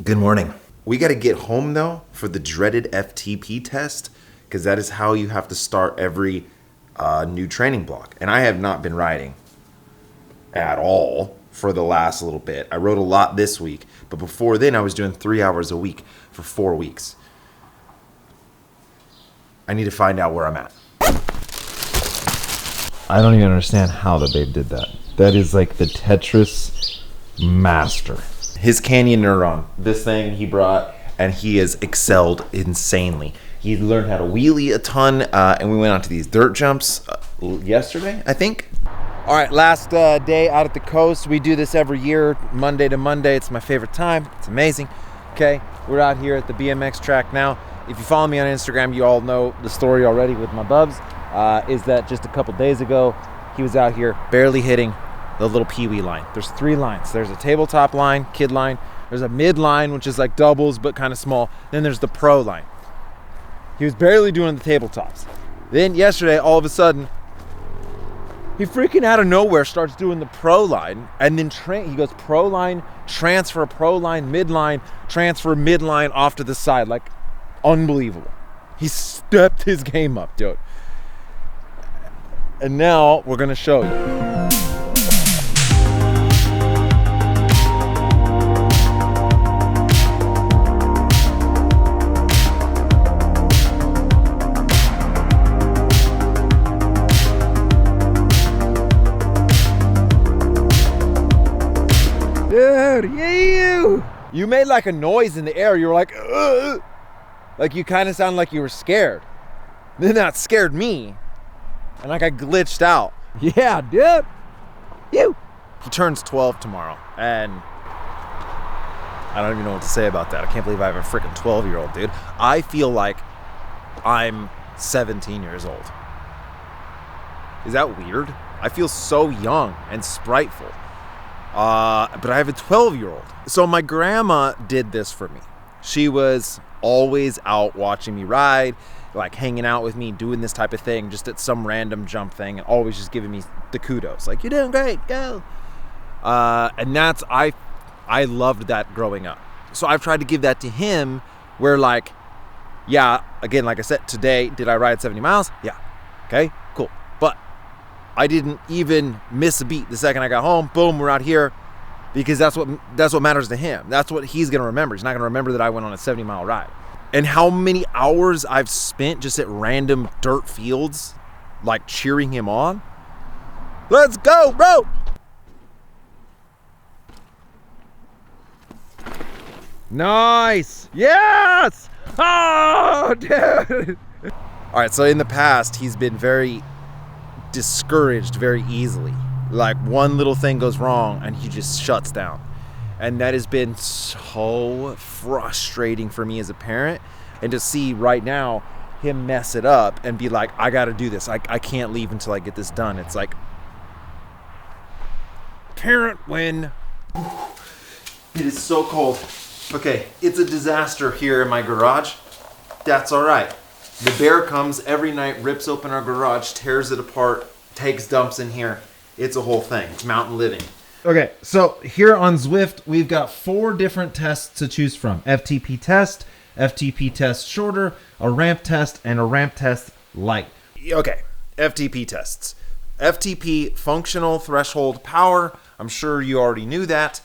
Good morning. We got to get home though for the dreaded FTP test because that is how you have to start every new training block. And I have not been riding at all for the last little bit. I rode a lot this week, but before then I was doing 3 hours a week for 4 weeks. I need to find out where I'm at. I don't even understand how the babe did that. That is like the Tetris master. His Canyon Neuron, this thing he brought, and he has excelled insanely. He learned how to wheelie a ton, and we went onto these dirt jumps yesterday, I think. All right, last day out at the coast. We do this every year, Monday to Monday. It's my favorite time. It's amazing. Okay, we're out here at the BMX track now. If you follow me on Instagram, you all know the story already with my bubs. Is that just a couple days ago, he was out here barely hitting the little peewee line. There's 3 lines. There's a tabletop line, kid line. There's a mid line, which is like doubles, but kind of small. Then there's the pro line. He was barely doing the tabletops. Then yesterday, all of a sudden, he freaking out of nowhere starts doing the pro line. And then he goes pro line, transfer, pro line, mid line, transfer, mid line off to the side. Like, unbelievable. He stepped his game up, dude. And now we're going to show you. Dude, you made like a noise in the air. You were like, ugh. Like you kind of sounded like you were scared. Then that scared me. And like I glitched out. Yeah, dude. He turns 12 tomorrow. And I don't even know what to say about that. I can't believe I have a freaking 12-year-old, dude. I feel like I'm 17 years old. Is that weird? I feel so young and spriteful. But I have a 12-year-old. So my grandma did this for me. She was always out watching me ride, like hanging out with me, doing this type of thing, just at some random jump thing, and always just giving me the kudos. Like, you're doing great, go. And that's, I loved that growing up. So I've tried to give that to him where like, yeah, again, like I said, today, did I ride 70 miles? Yeah. Okay, cool. But I didn't even miss a beat the second I got home. Boom, we're out here because that's what matters to him. That's what he's going to remember. He's not going to remember that I went on a 70-mile ride. And how many hours I've spent just at random dirt fields, like cheering him on. Let's go, bro. Nice. Yes. Oh, dude. All right, so in the past, he's been very discouraged very easily. Like one little thing goes wrong and he just shuts down. And that has been so frustrating for me as a parent. And to see right now him mess it up and be like, I got to do this. I can't leave until I get this done. It's like, parent win. It is so cold. Okay, it's a disaster here in my garage. That's all right. The bear comes every night, rips open our garage, tears it apart, takes dumps in here. It's a whole thing. It's mountain living. Okay, so here on Zwift, we've got 4 different tests to choose from. FTP test shorter, a ramp test, and a ramp test light. Okay, FTP tests. FTP, functional threshold power. I'm sure you already knew that.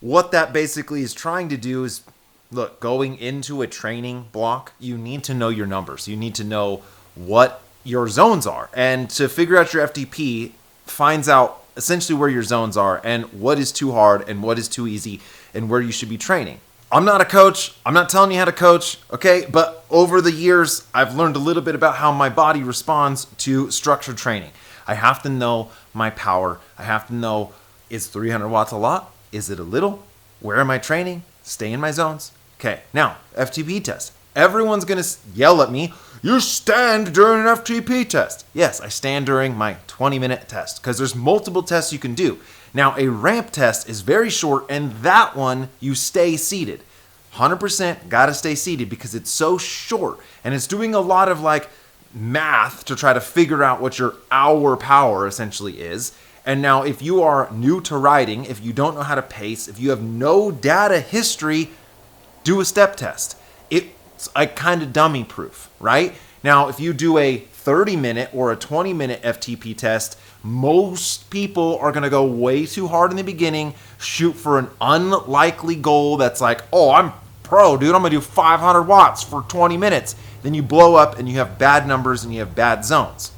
What that basically is trying to do is, look, going into a training block, you need to know your numbers. You need to know what your zones are. And to figure out your FTP finds out essentially where your zones are and what is too hard and what is too easy and where you should be training. I'm not a coach. I'm not telling you how to coach, okay? But over the years, I've learned a little bit about how my body responds to structured training. I have to know my power. I have to know, is 300 watts a lot? Is it a little? Where am I training? Stay in my zones. Okay, now, FTP test. Everyone's going to yell at me, you stand during an FTP test. Yes, I stand during my 20-minute test because there's multiple tests you can do. Now, a ramp test is very short, and that one, you stay seated. 100% got to stay seated because it's so short, and it's doing a lot of like math to try to figure out what your hour power essentially is. And now if you are new to riding, if you don't know how to pace, if you have no data history, do a step test. It's like kind of dummy proof, right? Now, if you do a 30-minute or a 20-minute FTP test, most people are going to go way too hard in the beginning, shoot for an unlikely goal that's like, oh, I'm pro, dude. I'm going to do 500 watts for 20 minutes. Then you blow up and you have bad numbers and you have bad zones.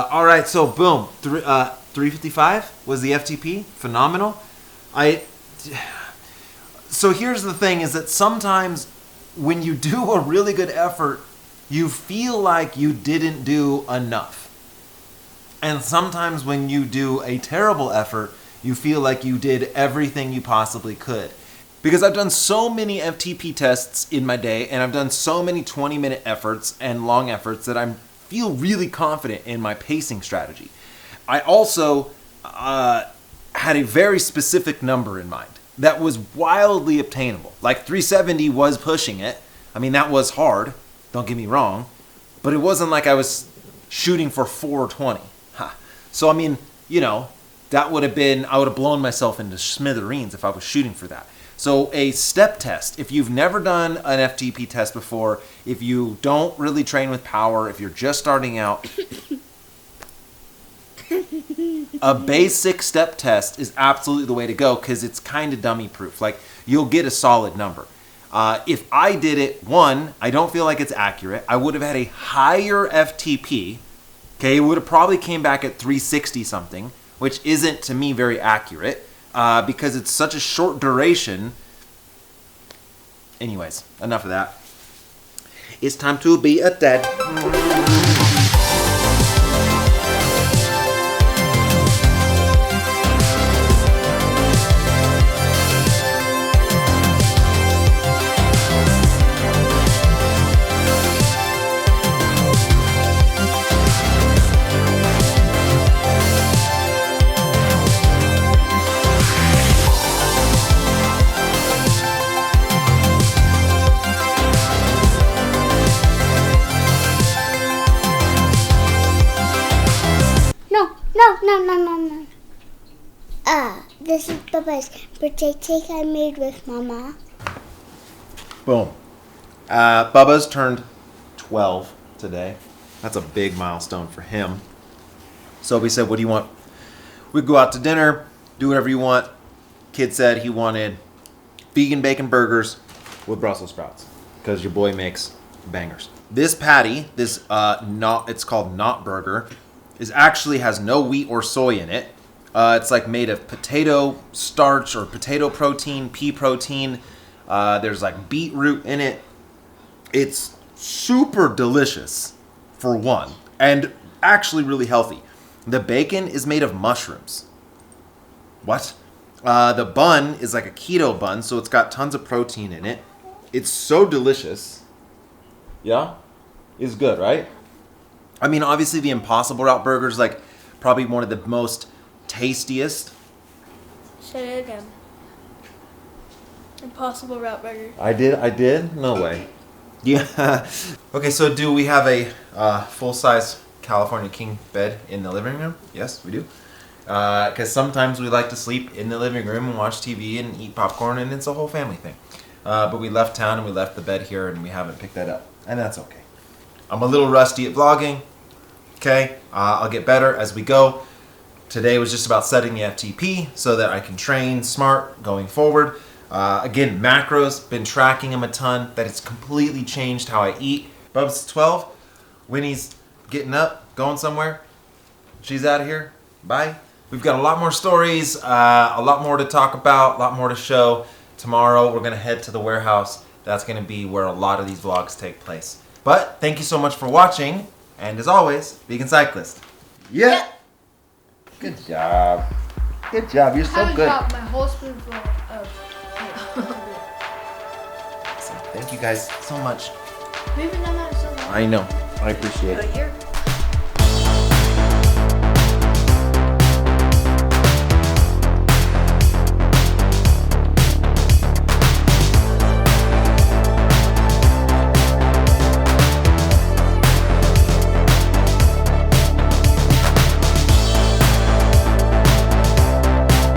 All right, so boom, 355 was the FTP. Phenomenal. So here's the thing: is that sometimes when you do a really good effort, you feel like you didn't do enough, and sometimes when you do a terrible effort, you feel like you did everything you possibly could. Because I've done so many FTP tests in my day, and I've done so many 20-minute efforts and long efforts that I feel really confident in my pacing strategy. I also had a very specific number in mind that was wildly obtainable. Like 370 was pushing it. I mean, that was hard, don't get me wrong, but it wasn't like I was shooting for 420. So, I mean, you know, that would have been, I would have blown myself into smithereens if I was shooting for that. So a step test, if you've never done an FTP test before, if you don't really train with power, if you're just starting out, a basic step test is absolutely the way to go because it's kind of dummy proof. Like, you'll get a solid number. If I did it, one, I don't feel like it's accurate. I would have had a higher FTP. Okay, it would have probably came back at 360 something, which isn't to me very accurate. Because it's such a short duration. Anyways, enough of that. It's time to be a dad. No. This is Bubba's birthday cake I made with Mama. Boom. Bubba's turned 12 today. That's a big milestone for him. So we said, what do you want? We go out to dinner, do whatever you want. Kid said he wanted vegan bacon burgers with Brussels sprouts because your boy makes bangers. This patty, it's called Not Burger, actually has no wheat or soy in it. It's like made of potato starch or potato protein, pea protein. There's like beetroot in it. It's super delicious for one, and actually really healthy. The bacon is made of mushrooms. What? The bun is like a keto bun, so it's got tons of protein in it. It's so delicious. Yeah? It's good, right? I mean, obviously the Impossible Route burger is like probably one of the most tastiest. Say it again. Impossible Route Burger. I did? No way. Yeah. Okay, so do we have a full-size California king bed in the living room? Yes, we do. Because sometimes we like to sleep in the living room and watch TV and eat popcorn, and it's a whole family thing. But we left town and we left the bed here, and we haven't picked that up. And that's okay. I'm a little rusty at vlogging. Okay, I'll get better as we go. Today was just about setting the FTP so that I can train smart going forward. Again, macros, been tracking them a ton. That it's completely changed how I eat. Bubs 12. Winnie's getting up, going somewhere. She's out of here. Bye. We've got a lot more stories, a lot more to talk about, a lot more to show. Tomorrow we're going to head to the warehouse. That's going to be where a lot of these vlogs take place. But thank you so much for watching. And as always, Vegan Cyclist. Yeah. Good job. Good job. You're so good. I my whole spoonful of. So, thank you guys so much. We haven't done that in so long. I know. I appreciate it. A year.